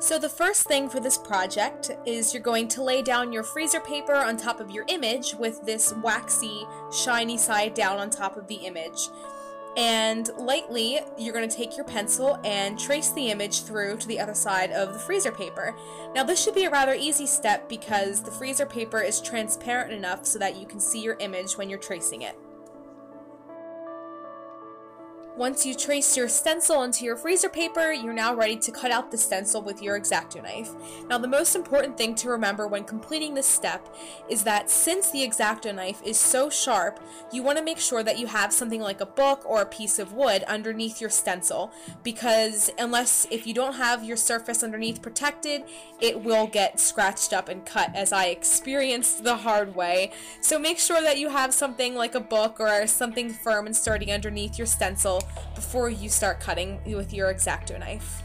So the first thing for this project is you're going to lay down your freezer paper on top of your image with this waxy, shiny side down on top of the image. And lightly, you're going to take your pencil and trace the image through to the other side of the freezer paper. Now this should be a rather easy step because the freezer paper is transparent enough so that you can see your image when you're tracing it. Once you trace your stencil onto your freezer paper, you're now ready to cut out the stencil with your X-Acto knife. Now the most important thing to remember when completing this step is that since the X-Acto knife is so sharp, you want to make sure that you have something like a book or a piece of wood underneath your stencil, because if you don't have your surface underneath protected, it will get scratched up and cut, as I experienced the hard way. So make sure that you have something like a book or something firm and sturdy underneath your stencil before you start cutting with your X-Acto knife.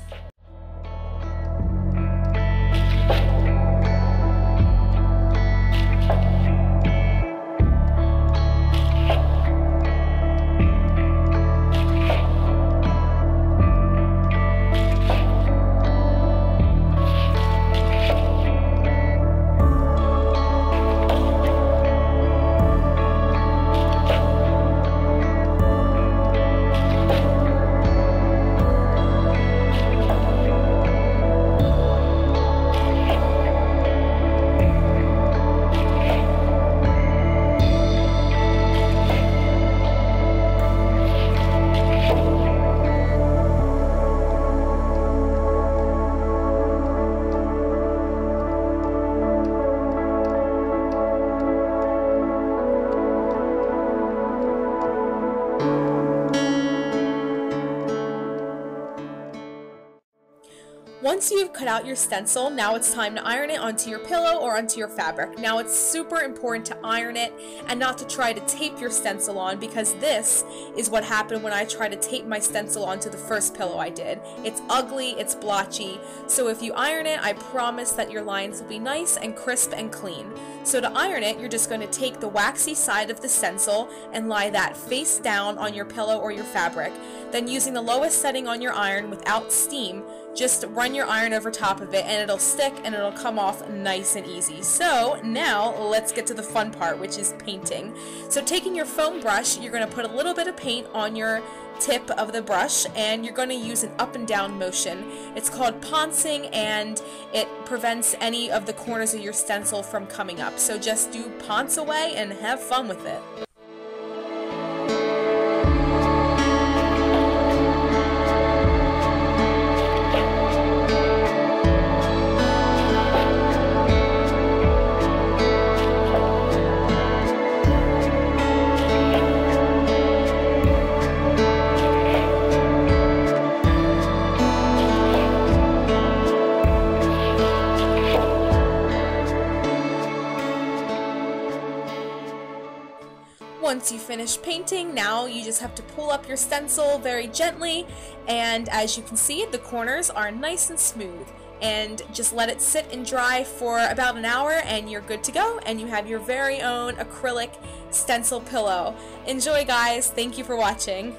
Once you've cut out your stencil, now it's time to iron it onto your pillow or onto your fabric. Now it's super important to iron it and not to try to tape your stencil on, because this is what happened when I tried to tape my stencil onto the first pillow I did. It's ugly, it's blotchy, so if you iron it, I promise that your lines will be nice and crisp and clean. So to iron it, you're just going to take the waxy side of the stencil and lie that face down on your pillow or your fabric. Then using the lowest setting on your iron without steam, just run your iron over top of it and it'll stick and it'll come off nice and easy. So now let's get to the fun part, which is painting. So taking your foam brush, you're going to put a little bit of paint on your tip of the brush and you're going to use an up and down motion. It's called poncing and it prevents any of the corners of your stencil from coming up. So just do ponce away and have fun with it. Once you finish painting, now you just have to pull up your stencil very gently, and as you can see, the corners are nice and smooth. And just let it sit and dry for about an hour and you're good to go, and you have your very own acrylic stencil pillow. Enjoy, guys. Thank you for watching.